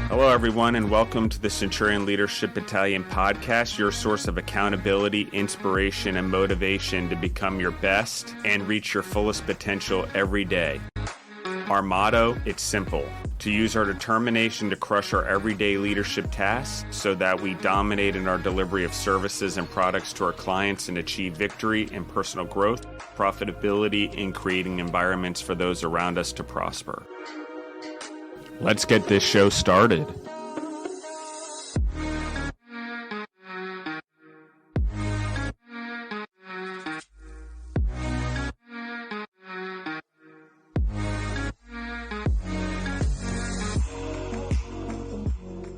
Hello, everyone, and welcome to the Centurion Leadership Battalion podcast, your source of accountability, inspiration, and motivation to become your best and reach your fullest potential every day. Our motto, it's simple: to use our determination to crush our everyday leadership tasks so that we dominate in our delivery of services and products to our clients and achieve victory and personal growth, profitability, and creating environments for those around us to prosper. Let's get this show started.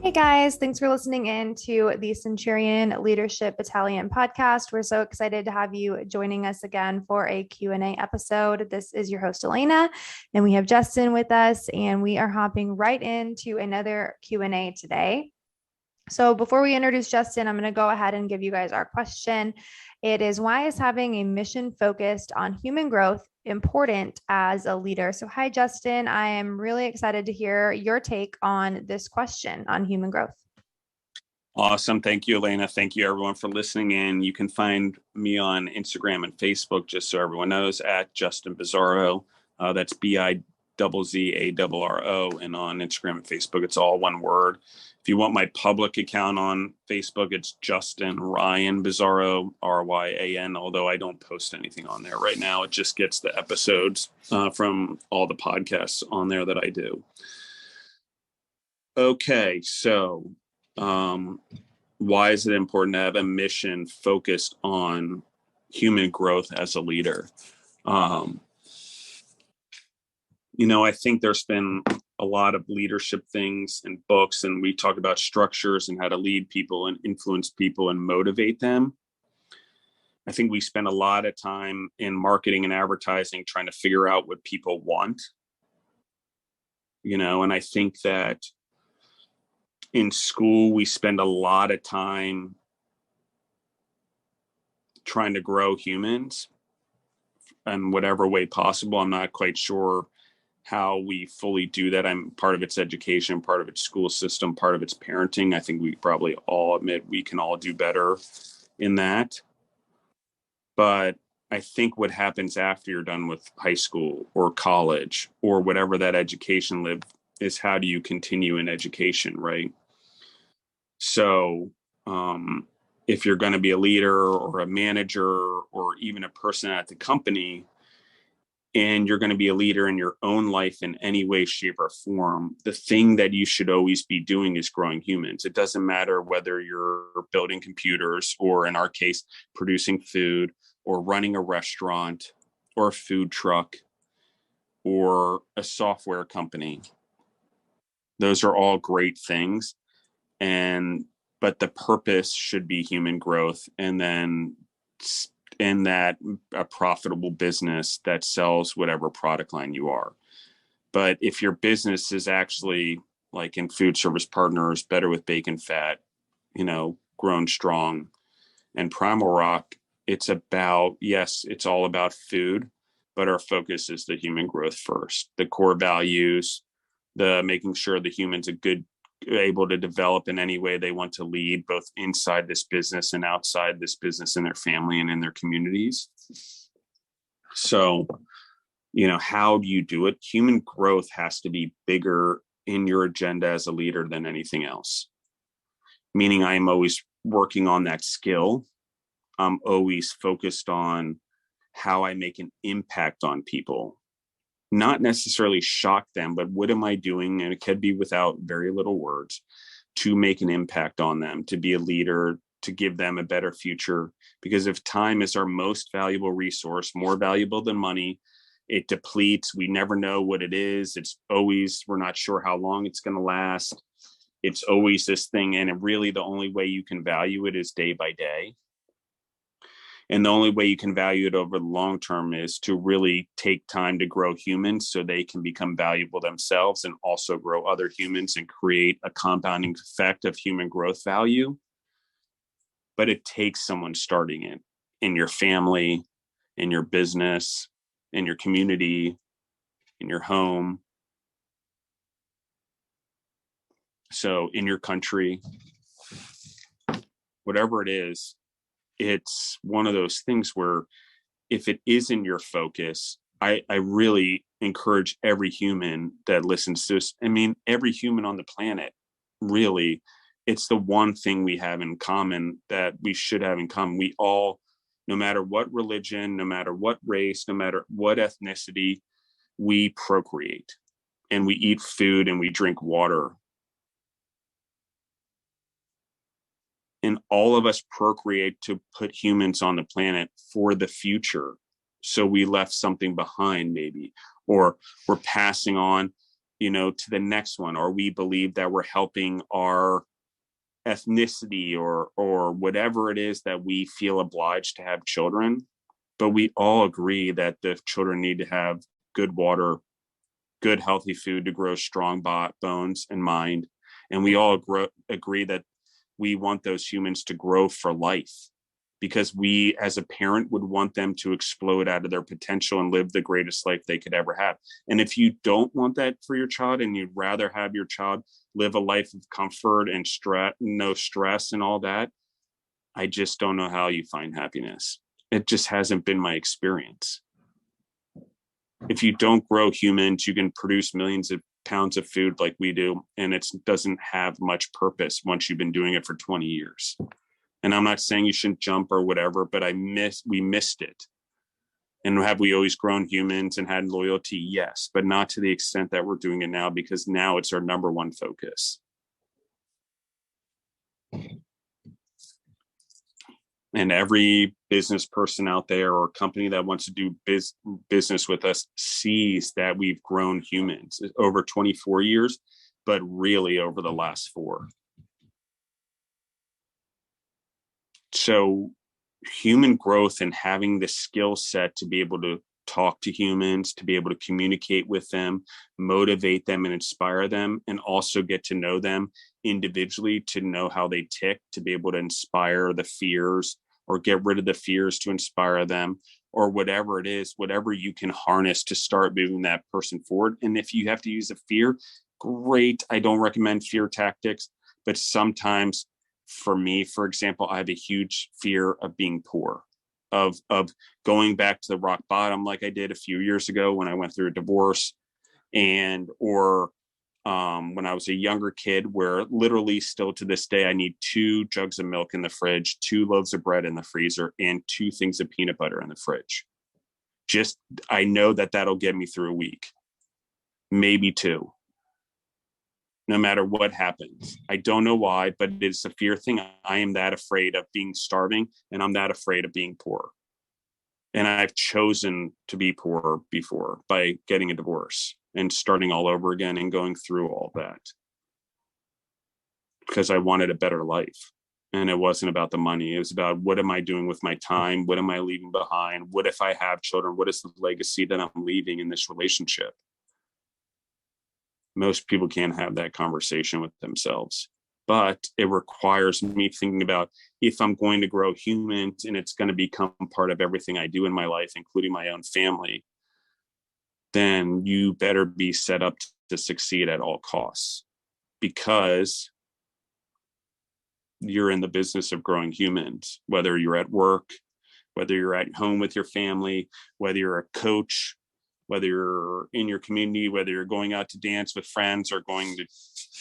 Hey guys, thanks for listening in to the Centurion Leadership Battalion podcast. We're so excited to have you joining us again for a Q&A episode. This is your host, Elena, and we have Justin with us, and we are hopping right into another Q&A today. So before we introduce Justin, I'm going to go ahead and give you guys our question. It is, why is having a mission focused on human growth important as a leader? So hi, Justin. I am really excited to hear your take on this question on human growth. Awesome. Thank you, Elena. Thank you, everyone, for listening in. You can find me on Instagram and Facebook, just so everyone knows, at Justin Bizzarro. That's Bizzarro. And on Instagram and Facebook, it's all one word. If you want my public account on Facebook, it's Justin Ryan Bizzarro, Ryan, although I don't post anything on there right now. It just gets the episodes from all the podcasts on there that I do. Okay, so why is it important to have a mission focused on human growth as a leader? I think there's been a lot of leadership things and books, and we talk about structures and how to lead people and influence people and motivate them. I think we spend a lot of time in marketing and advertising trying to figure out what people want, and I think that in school, we spend a lot of time trying to grow humans in whatever way possible. I'm not quite sure how we fully do that. I'm part of its education, part of its school system, part of its parenting. I think we probably all admit we can all do better in that. But I think what happens after you're done with high school or college or whatever that education lived is, how do you continue in education, right? So if you're going to be a leader or a manager or even a person at the company, and you're going to be a leader in your own life in any way, shape, or form, the thing that you should always be doing is growing humans. It doesn't matter whether you're building computers or, in our case, producing food or running a restaurant or a food truck or a software company. Those are all great things. But the purpose should be human growth, and then in that a profitable business that sells whatever product line you are. But if your business is actually, like in Food Service Partners, Better with Bacon Fat, Grown Strong, and Primal Rock, it's all about food, but our focus is the human growth first, the core values, the making sure the human's able to develop in any way they want to lead, both inside this business and outside this business, in their family and in their communities. So, how do you do it? Human growth has to be bigger in your agenda as a leader than anything else. Meaning I'm always working on that skill. I'm always focused on how I make an impact on people. Not necessarily shock them, but what am I doing? And it could be without very little words, to make an impact on them, to be a leader, to give them a better future. Because if time is our most valuable resource, more valuable than money, it depletes. We never know what it is. We're not sure how long it's going to last. It's always this thing. And really the only way you can value it is day by day. And the only way you can value it over the long term is to really take time to grow humans so they can become valuable themselves and also grow other humans and create a compounding effect of human growth value. But it takes someone starting it in your family, in your business, in your community, in your home. So in your country, whatever it is, it's one of those things where if it isn't your focus, I really encourage every human that listens to this. I mean, every human on the planet, really, it's the one thing we have in common that we should have in common. We all, no matter what religion, no matter what race, no matter what ethnicity, we procreate and we eat food and we drink water. And all of us procreate to put humans on the planet for the future. So we left something behind, maybe, or we're passing on, to the next one, or we believe that we're helping our ethnicity or whatever it is that we feel obliged to have children. But we all agree that the children need to have good water, good healthy food to grow strong bones and mind. And we all agree that we want those humans to grow for life, because we as a parent would want them to explode out of their potential and live the greatest life they could ever have. And if you don't want that for your child and you'd rather have your child live a life of comfort and no stress and all that, I just don't know how you find happiness. It just hasn't been my experience. If you don't grow humans, you can produce millions of pounds of food like we do, and it doesn't have much purpose once you've been doing it for 20 years. And I'm not saying you shouldn't jump or whatever, but we missed it. And have we always grown humans and had loyalty? Yes, but not to the extent that we're doing it now, because now it's our number one focus. And every business person out there or company that wants to do business with us sees that we've grown humans over 24 years, but really over the last 4. So human growth and having the skill set to be able to talk to humans, to be able to communicate with them, motivate them and inspire them, and also get to know them individually, to know how they tick, to be able to inspire the fears or get rid of the fears to inspire them, or whatever it is, whatever you can harness to start moving that person forward. And if you have to use a fear, great. I don't recommend fear tactics, but sometimes for me, for example, I have a huge fear of being poor, of going back to the rock bottom like I did a few years ago when I went through a divorce, or when I was a younger kid, where literally still to this day, I need 2 jugs of milk in the fridge, 2 loaves of bread in the freezer, and 2 things of peanut butter in the fridge. I know that that'll get me through a week, maybe 2. No matter what happens. I don't know why, but it's a fear thing. I am that afraid of being starving, and I'm that afraid of being poor. And I've chosen to be poor before by getting a divorce and starting all over again and going through all that, because I wanted a better life. And it wasn't about the money. It was about, what am I doing with my time? What am I leaving behind? What if I have children? What is the legacy that I'm leaving in this relationship? Most people can't have that conversation with themselves, but it requires me thinking about, if I'm going to grow humans and it's going to become part of everything I do in my life, including my own family, then you better be set up to succeed at all costs, because you're in the business of growing humans, whether you're at work, whether you're at home with your family, whether you're a coach, whether you're in your community, whether you're going out to dance with friends or going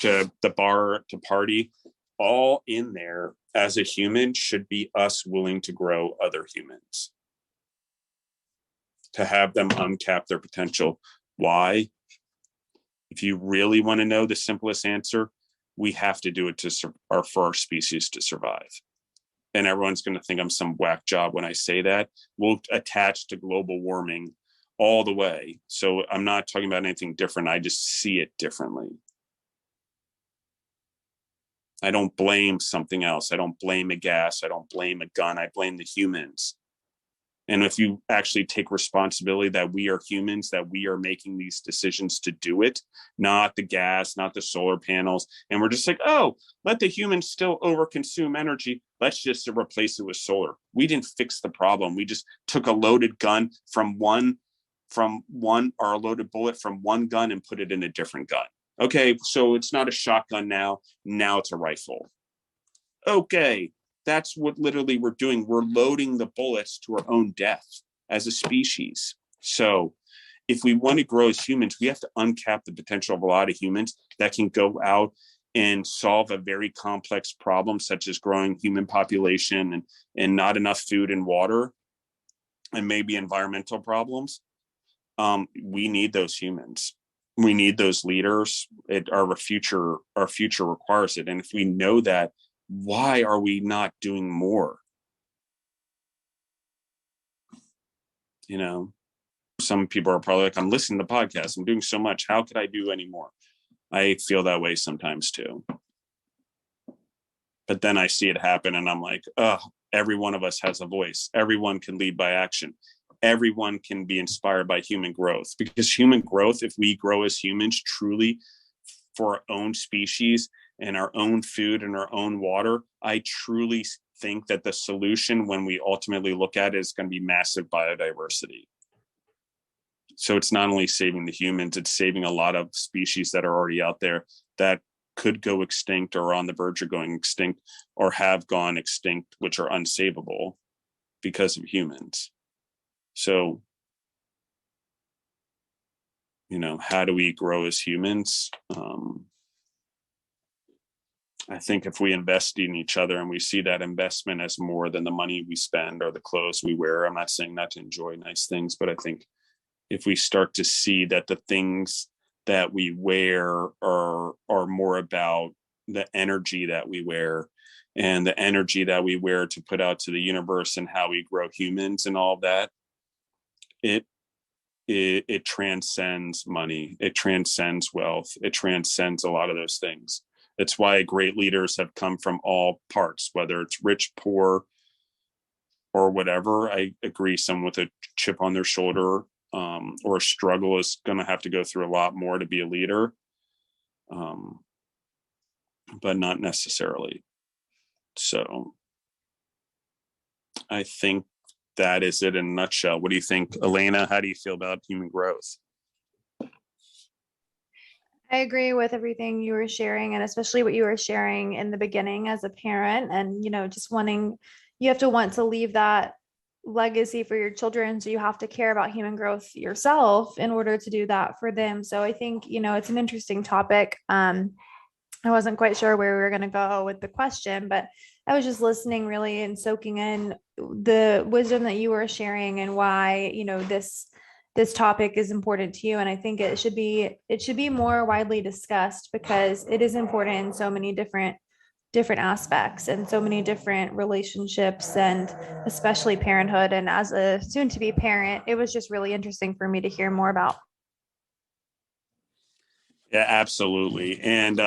to the bar to party, all in there as a human should be us willing to grow other humans, to have them uncap their potential. Why? If you really want to know the simplest answer, we have to do it for our species to survive. And everyone's going to think I'm some whack job when I say that. We'll attach to global warming all the way. So I'm not talking about anything different. I just see it differently. I don't blame something else. I don't blame a gas. I don't blame a gun. I blame the humans. And if you actually take responsibility that we are humans, that we are making these decisions to do it, not the gas, not the solar panels. And we're just like, oh, let the humans still overconsume energy. Let's just replace it with solar. We didn't fix the problem. We just took a loaded gun or a loaded bullet from one gun and put it in a different gun. Okay, so it's not a shotgun now it's a rifle. Okay, that's what literally we're doing. We're loading the bullets to our own death as a species. So if we want to grow as humans, we have to uncap the potential of a lot of humans that can go out and solve a very complex problem, such as growing human population and not enough food and water, and maybe environmental problems. We need those humans. We need those leaders. Our future requires it. And if we know that, why are we not doing more? You know, some people are probably like, I'm listening to podcasts, I'm doing so much, how could I do any more? I feel that way sometimes too. But then I see it happen and I'm like, oh, every one of us has a voice. Everyone can lead by action. Everyone can be inspired by human growth, because human growth, if we grow as humans truly for our own species and our own food and our own water, I truly think that the solution, when we ultimately look at it, is going to be massive biodiversity. So it's not only saving the humans, it's saving a lot of species that are already out there that could go extinct or on the verge of going extinct or have gone extinct, which are unsavable because of humans. So, how do we grow as humans? I think if we invest in each other and we see that investment as more than the money we spend or the clothes we wear, I'm not saying not to enjoy nice things, but I think if we start to see that the things that we wear are more about the energy that we wear and the energy that we wear to put out to the universe and how we grow humans and all that, it transcends money, it transcends wealth, it transcends a lot of those things. It's why great leaders have come from all parts, whether it's rich, poor, or whatever. I agree, someone with a chip on their shoulder or a struggle is going to have to go through a lot more to be a leader, but not necessarily. So I think that is it in a nutshell. What do you think, Elena? How do you feel about human growth? I agree with everything you were sharing, and especially what you were sharing in the beginning as a parent, and just you have to want to leave that legacy for your children, so you have to care about human growth yourself in order to do that for them. So I think it's an interesting topic. I wasn't quite sure where we were going to go with the question, but I was just listening really and soaking in the wisdom that you were sharing and why this topic is important to you. And I think it should be more widely discussed, because it is important in so many different aspects and so many different relationships, and especially parenthood. And as a soon to be parent, it was just really interesting for me to hear more about. Yeah, absolutely. And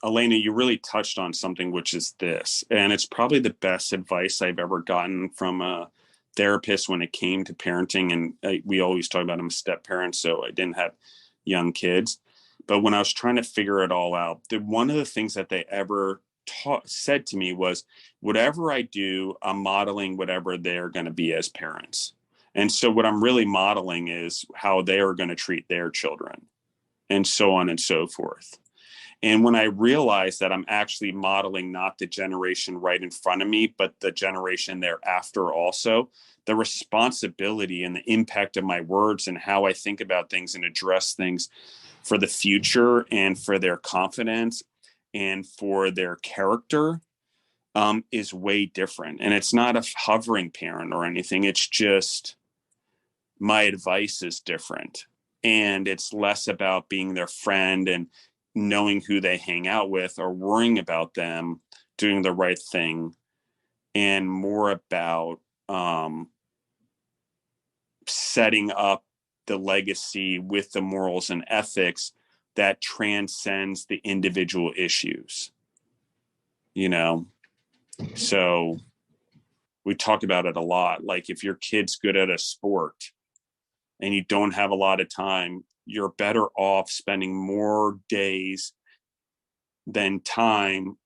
Elena, you really touched on something, which is this, and it's probably the best advice I've ever gotten from a therapist when it came to parenting. And we always talk about I'm a step parent, so I didn't have young kids. But when I was trying to figure it all out, one of the things that they ever said to me was, whatever I do, I'm modeling whatever they're going to be as parents. And so what I'm really modeling is how they are going to treat their children, and so on and so forth. And when I realized that I'm actually modeling not the generation right in front of me, but the generation thereafter also, the responsibility and the impact of my words and how I think about things and address things for the future and for their confidence and for their character is way different. And it's not a hovering parent or anything. It's just my advice is different. And it's less about being their friend and knowing who they hang out with or worrying about them doing the right thing, and more about setting up the legacy with the morals and ethics that transcends the individual issues. So we talk about it a lot. Like, if your kid's good at a sport and you don't have a lot of time, you're better off spending more days than time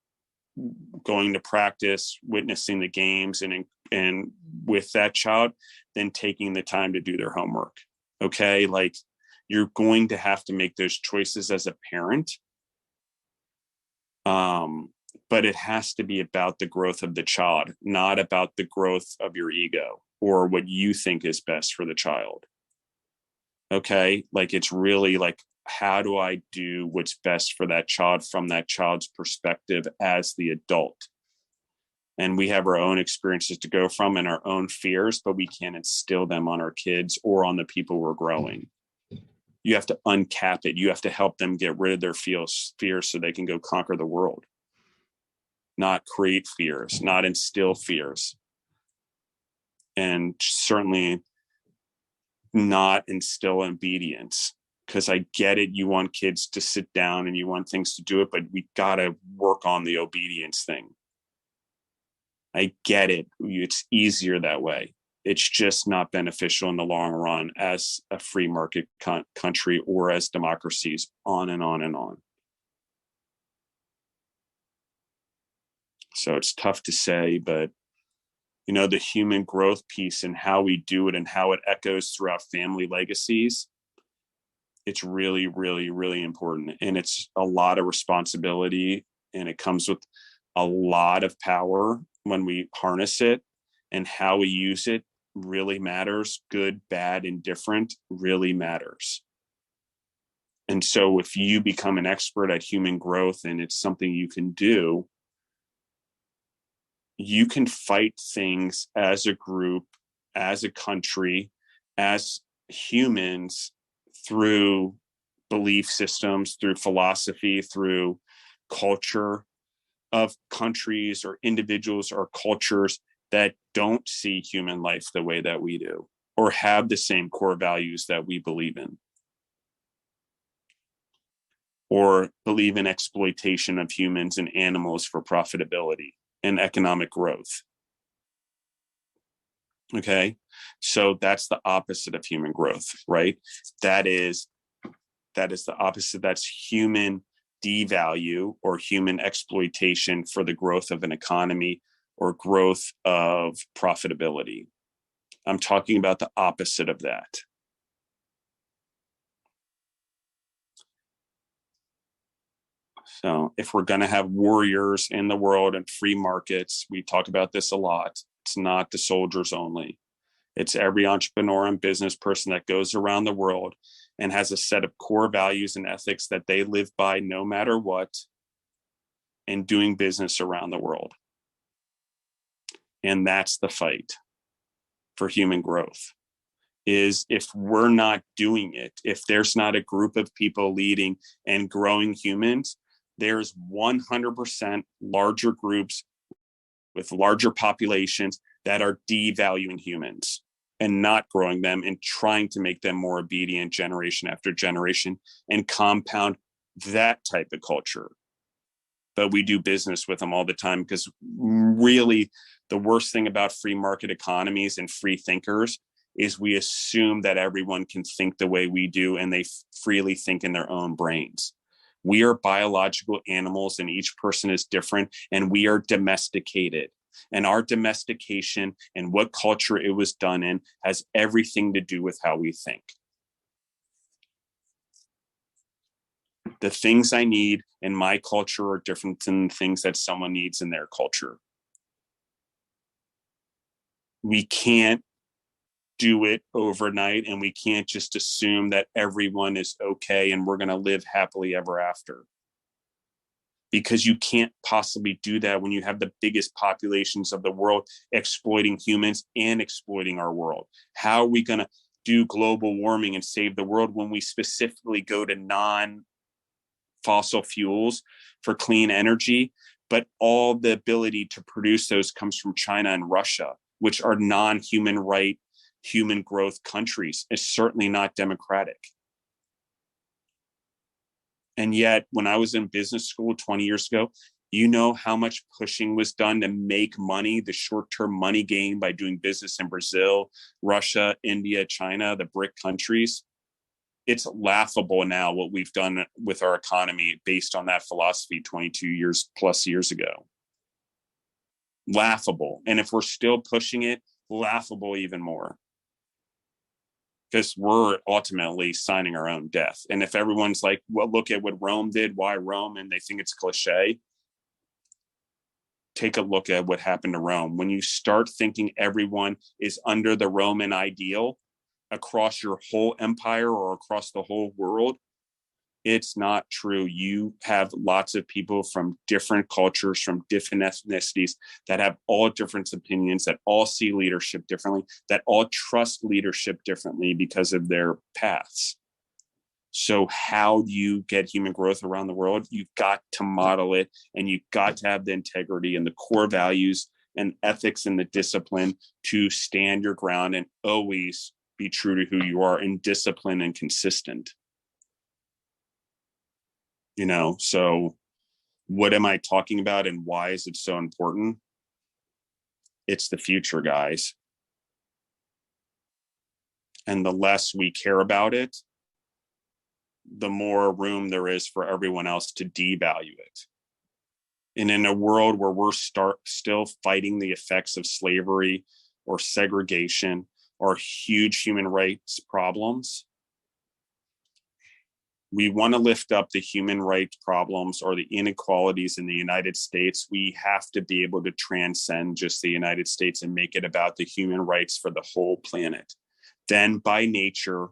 going to practice, witnessing the games, and with that child, than taking the time to do their homework. Okay, like, you're going to have to make those choices as a parent. But it has to be about the growth of the child, not about the growth of your ego or what you think is best for the child. Okay. Like, it's really like, how do I do what's best for that child from that child's perspective as the adult? And we have our own experiences to go from and our own fears, but we can't instill them on our kids or on the people we're growing. You have to uncap it. You have to help them get rid of their fears so they can go conquer the world. Not create fears, not instill fears. And certainly not instill obedience. Because I get it, you want kids to sit down and you want things to do it, but we got to work on the obedience thing. I get it. It's easier that way. It's just not beneficial in the long run as a free market country or as democracies, on and on and on. So it's tough to say, but the human growth piece and how we do it and how it echoes throughout family legacies, it's really, really, really important. And it's a lot of responsibility, and it comes with a lot of power when we harness it, and how we use it really matters. Good, bad, indifferent really matters. And so if you become an expert at human growth and it's something you can do, you can fight things as a group, as a country, as humans, through belief systems, through philosophy, through culture of countries or individuals or cultures that don't see human life the way that we do, or have the same core values that we believe in, or believe in exploitation of humans and animals for profitability and economic growth. Okay, so that's the opposite of human growth, right? That is the opposite. That's human devalue or human exploitation for the growth of an economy or growth of profitability. I'm talking about the opposite of that. So if we're going to have warriors in the world and free markets, we talk about this a lot. It's not the soldiers only. It's every entrepreneur and business person that goes around the world and has a set of core values and ethics that they live by no matter what, in doing business around the world. And that's the fight for human growth. Is if we're not doing it, if there's not a group of people leading and growing humans, there's 100% larger groups with larger populations that are devaluing humans and not growing them and trying to make them more obedient generation after generation and compound that type of culture. But we do business with them all the time, because really the worst thing about free market economies and free thinkers is we assume that everyone can think the way we do and they freely think in their own brains. We are biological animals and each person is different, and we are domesticated. And our domestication and what culture it was done in has everything to do with how we think. The things I need in my culture are different than the things that someone needs in their culture. We can't do it overnight, and we can't just assume that everyone is okay and we're going to live happily ever after. Because you can't possibly do that when you have the biggest populations of the world exploiting humans and exploiting our world. How are we going to do global warming and save the world when we specifically go to non-fossil fuels for clean energy, but all the ability to produce those comes from China and Russia, which are non-human right, human growth countries? Is certainly not democratic. And yet, when I was in business school 20 years ago, you know how much pushing was done to make money, the short-term money gain by doing business in Brazil, Russia, India, China, the BRIC countries. It's laughable now what we've done with our economy based on that philosophy 22 years plus years ago. Laughable. And if we're still pushing it, laughable even more. because we're ultimately signing our own death. And if everyone's like, well, look at what Rome did, why Rome, and they think it's cliche, take a look at what happened to Rome. When you start thinking everyone is under the Roman ideal across your whole empire or across the whole world, it's not true. You have lots of people from different cultures, from different ethnicities that have all different opinions, that all see leadership differently, that all trust leadership differently because of their paths. So how do you get human growth around the world? You've got to model it, and you've got to have the integrity and the core values and ethics and the discipline to stand your ground and always be true to who you are, and disciplined and consistent. So what am I talking about, and why is it so important? It's the future, guys. And the less we care about it, the more room there is for everyone else to devalue it. And in a world where we're still fighting the effects of slavery or segregation or huge human rights problems, we want to lift up the human rights problems or the inequalities in the United States. We have to be able to transcend just the United States and make it about the human rights for the whole planet. Then by nature,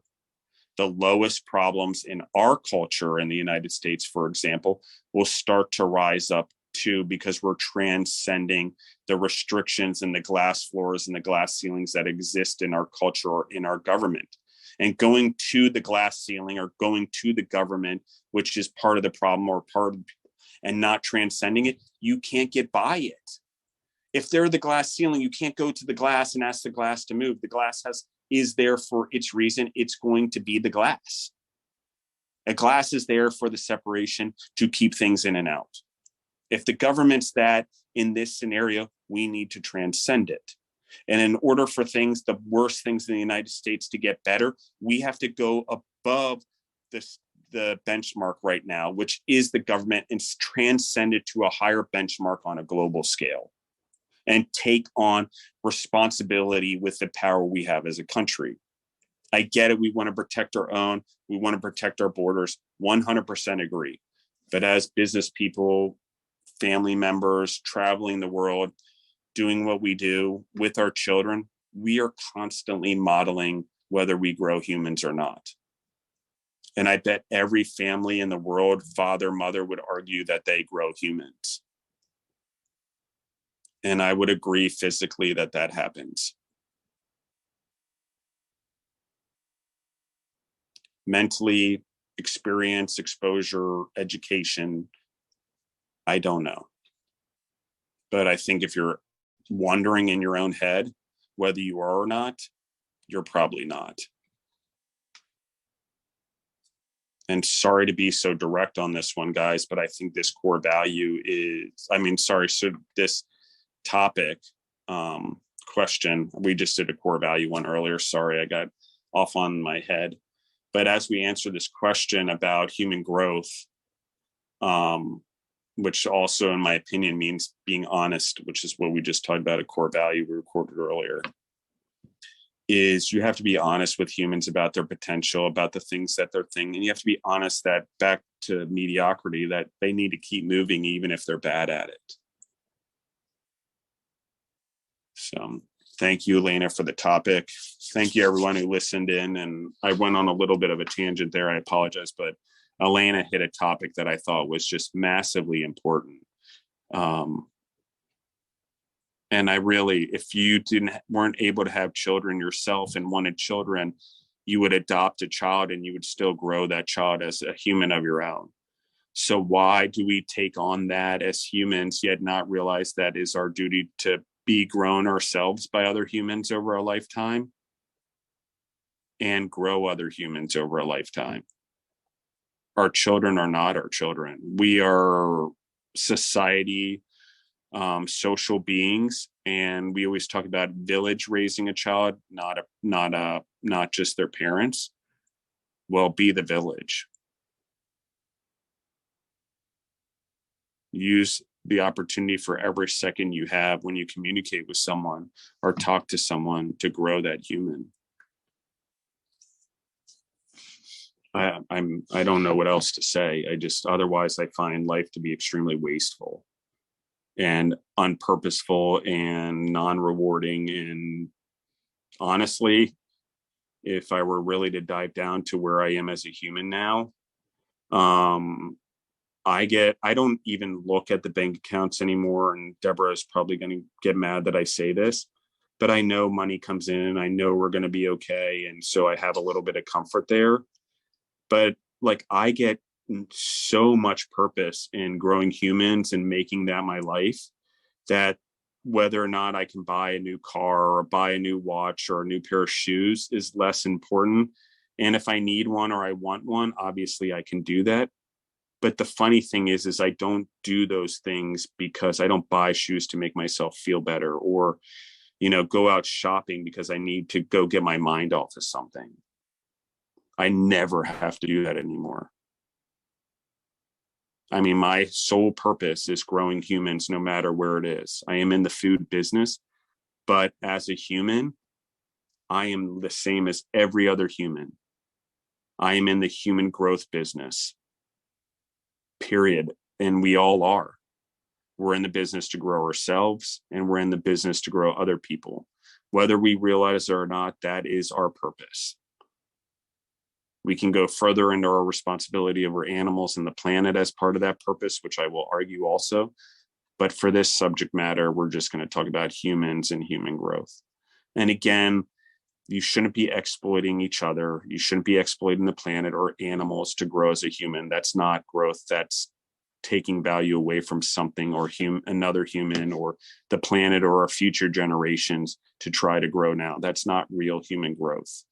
the lowest problems in our culture in the United States, for example, will start to rise up too, because we're transcending the restrictions and the glass floors and the glass ceilings that exist in our culture or in our government. And going to the glass ceiling or going to the government, which is part of the problem or part of, and not transcending it, you can't get by it. If they're the glass ceiling, you can't go to the glass and ask the glass to move. The glass is there for its reason. It's going to be the glass. A glass is there for the separation to keep things in and out. If the government's that, in this scenario, we need to transcend it. And in order for things, the worst things in the United States to get better, we have to go above the benchmark right now, which is the government, and transcend it to a higher benchmark on a global scale and take on responsibility with the power we have as a country. I get it. We want to protect our own. We want to protect our borders. 100% agree. But as business people, family members, traveling the world, doing what we do with our children, we are constantly modeling whether we grow humans or not. And I bet every family in the world, father, mother, would argue that they grow humans. And I would agree physically that happens. Mentally, experience, exposure, education, I don't know. But I think if you're wondering in your own head whether you are or not, you're probably not. And sorry to be so direct on this one, guys, but I think this core value is, so this topic question, we just did a core value one earlier. Sorry, I got off on my head. But as we answer this question about human growth, which also, in my opinion, means being honest, which is what we just talked about, a core value we recorded earlier, is you have to be honest with humans about their potential, about the things that they're thinking. And you have to be honest that, back to mediocrity, that they need to keep moving even if they're bad at it. So thank you, Elena, for the topic. Thank you, everyone who listened in. And I went on a little bit of a tangent there. I apologize, but Elena hit a topic that I thought was just massively important. And I really, if you weren't able to have children yourself and wanted children, you would adopt a child and you would still grow that child as a human of your own. So why do we take on that as humans, yet not realize that is our duty to be grown ourselves by other humans over a lifetime and grow other humans over a lifetime? Our children are not our children. We are society, social beings, and we always talk about village raising a child, not just their parents. Well, be the village. Use the opportunity for every second you have when you communicate with someone or talk to someone to grow that human. I don't know what else to say. Otherwise I find life to be extremely wasteful and unpurposeful and non-rewarding. And honestly, if I were really to dive down to where I am as a human now, I don't even look at the bank accounts anymore. And Deborah is probably going to get mad that I say this, but I know money comes in and I know we're going to be okay. And so I have a little bit of comfort there. But like, I get so much purpose in growing humans and making that my life, that whether or not I can buy a new car or buy a new watch or a new pair of shoes is less important. And if I need one or I want one, obviously I can do that. But the funny thing is I don't do those things because I don't buy shoes to make myself feel better, or, go out shopping because I need to go get my mind off of something. I never have to do that anymore. I mean, my sole purpose is growing humans no matter where it is. I am in the food business, but as a human, I am the same as every other human. I am in the human growth business, period. And we all are. We're in the business to grow ourselves, and we're in the business to grow other people. Whether we realize it or not, that is our purpose. We can go further into our responsibility over animals and the planet as part of that purpose, which I will argue also. But for this subject matter, we're just going to talk about humans and human growth. And again, you shouldn't be exploiting each other. You shouldn't be exploiting the planet or animals to grow as a human. That's not growth. That's taking value away from something or another human or the planet or our future generations to try to grow now. That's not real human growth.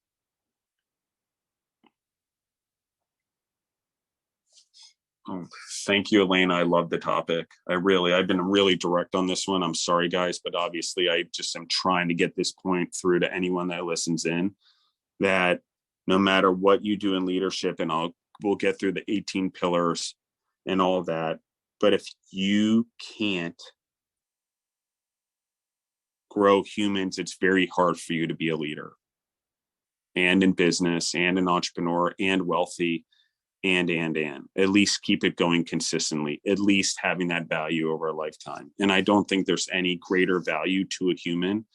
Oh, thank you, Elena. I love the topic. I've been really direct on this one. I'm sorry, guys, but obviously I just am trying to get this point through to anyone that listens in, that no matter what you do in leadership, and we'll get through the 18 pillars and all of that, but if you can't grow humans, it's very hard for you to be a leader, and in business and an entrepreneur and wealthy. And at least keep it going consistently, at least having that value over a lifetime. And I don't think there's any greater value to a human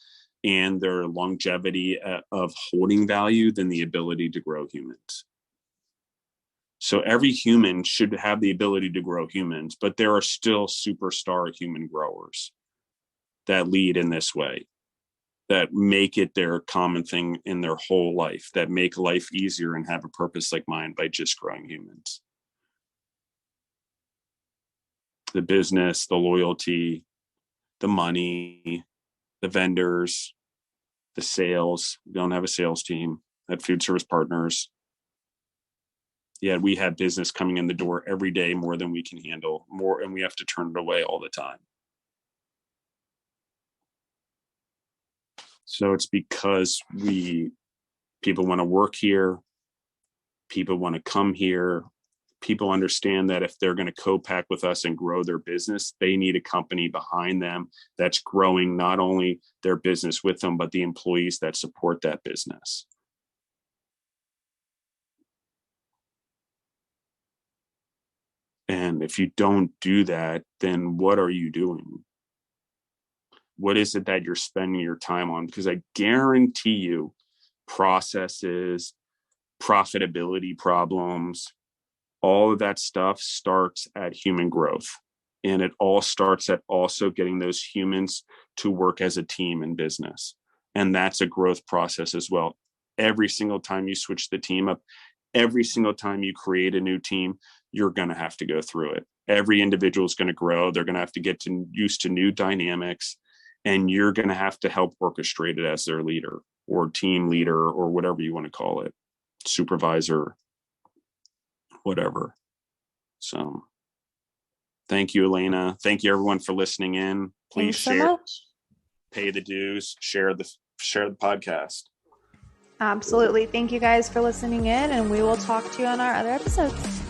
and their longevity of holding value than the ability to grow humans. So every human should have the ability to grow humans, but there are still superstar human growers that lead in this way, that make it their common thing in their whole life, that make life easier and have a purpose like mine by just growing humans. The business, the loyalty, the money, the vendors, the sales. We don't have a sales team at Food Service Partners. Yet we have business coming in the door every day, more than we can handle, more, and we have to turn it away all the time. So it's because people want to work here, people want to come here, people understand that if they're going to co-pack with us and grow their business, they need a company behind them that's growing not only their business with them, but the employees that support that business. And if you don't do that, then what are you doing? What is it that you're spending your time on? Because I guarantee you, processes, profitability problems, all of that stuff starts at human growth. And it all starts at also getting those humans to work as a team in business. And that's a growth process as well. Every single time you switch the team up, every single time you create a new team, you're going to have to go through it. Every individual is going to grow. They're going to have to get used to new dynamics. And you're going to have to help orchestrate it as their leader or team leader or whatever you want to call it, supervisor, whatever. So thank you, Elena. Thank you, everyone, for listening in. Please share, pay the dues, share the podcast. Absolutely. Thank you guys for listening in, and we will talk to you on our other episodes.